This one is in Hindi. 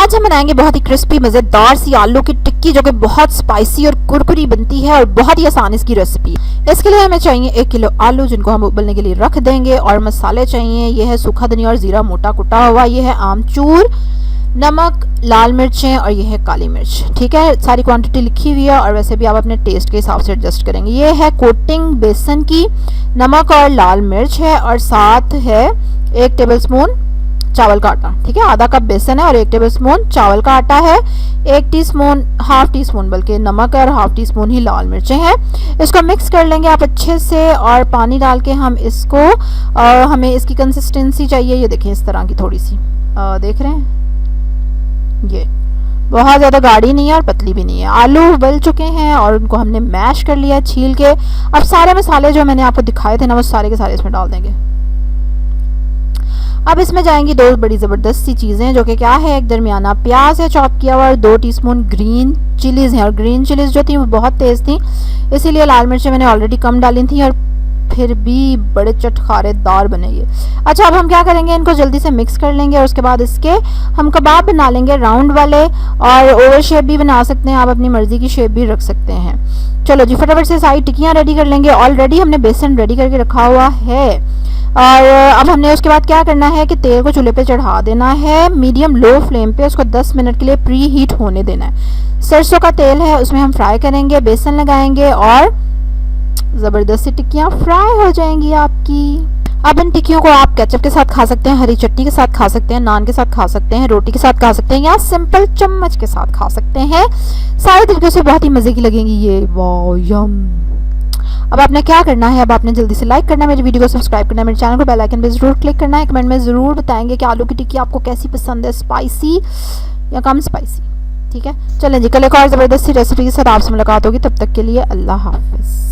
आज हम बनाएंगे बहुत ही क्रिस्पी मज़ेदार सी आलू की टिक्की जो कि बहुत स्पाइसी और कुरकुरी बनती है और बहुत ही आसान इसकी रेसिपी। इसके लिए हमें चाहिए 1 किलो आलू जिनको हम उबलने के लिए रख देंगे, और मसाले चाहिए, ये है सूखा धनिया और ज़ीरा मोटा कुटा हुआ, ये है आमचूर, नमक, लाल मिर्चें और ये है काली मिर्च। ठीक है, सारी क्वांटिटी लिखी हुई है और वैसे भी आप अपने टेस्ट के हिसाब से एडजस्ट करेंगे। ये है कोटिंग बेसन की, नमक और लाल मिर्च है, और साथ है 1 टेबलस्पून चावल का आटा। ठीक है, आधा कप बेसन है और 1 टेबलस्पून चावल का आटा है, 1 टीस्पून, हाफ टी स्पून बल्कि नमक है, और हाफ टी स्पून ही लाल मिर्चें हैं। इसको मिक्स कर लेंगे आप अच्छे से, और पानी डाल के हम इसको हमें इसकी कंसिस्टेंसी चाहिए, ये देखें इस तरह की थोड़ी सी, देख रहे हैं, ये बहुत ज़्यादा गाढ़ी नहीं है और पतली भी नहीं है। आलू उबल चुके हैं और उनको हमने मैश कर लिया छील के। अब सारे मसाले जो मैंने आपको दिखाए थे ना, वो सारे के सारे इसमें डाल देंगे। अब इसमें जाएंगी 2 बड़ी ज़बरदस्त सी चीज़ें, जो कि क्या है, एक दरमियाना प्याज है चॉप किया हुआ, और 2 टीस्पून ग्रीन चिलीज़ हैं। और ग्रीन चिलीज़ जो थी वो बहुत तेज़ थी, इसीलिए लाल मिर्चें मैंने ऑलरेडी कम डाली थी, और फिर भी बड़े चटखारेदार बने ये। अच्छा, अब हम क्या करेंगे, इनको जल्दी से मिक्स कर लेंगे और उसके बाद इसके हम कबाब बना लेंगे राउंड वाले, और ओवल शेप भी बना सकते हैं, आप अपनी मर्ज़ी की शेप भी रख सकते हैं। चलो जी, फटाफट से सारी टिक्कियाँ रेडी कर लेंगे। ऑलरेडी हमने बेसन रेडी करके रखा हुआ है, और अब हमने उसके बाद क्या करना है कि तेल को चूल्हे पे चढ़ा देना है, मीडियम लो फ्लेम पे उसको 10 मिनट के लिए प्री हीट होने देना है। सरसों का तेल है, उसमें हम फ्राई करेंगे, बेसन लगाएंगे और ज़बरदस्ती टिक्कियाँ फ्राई हो जाएंगी आपकी। अब इन टिक्कियों को आप केचप के साथ खा सकते हैं, हरी चटनी के साथ खा सकते हैं, नान के साथ खा सकते हैं, रोटी के साथ खा सकते हैं, या सिंपल चम्मच के साथ खा सकते हैं। सारे तरीक़ों से बहुत ही मज़े की लगेंगी ये, वाह यम। अब आपने क्या करना है, अब आपने जल्दी से लाइक करना है, मेरी वीडियो को सब्सक्राइब करना है, मेरे चैनल को बेल आइकन पे ज़रूर क्लिक करना है। कमेंट में ज़रूर बताएंगे कि आलू की टिक्की आपको कैसी पसंद है, स्पाइसी या कम स्पाइसी। ठीक है, चलें जी, कल एक और ज़बरदस्त सी रेसिपी के साथ आपसे मुलाकात होगी। तब तक के लिए अल्लाह हाफ़िज़।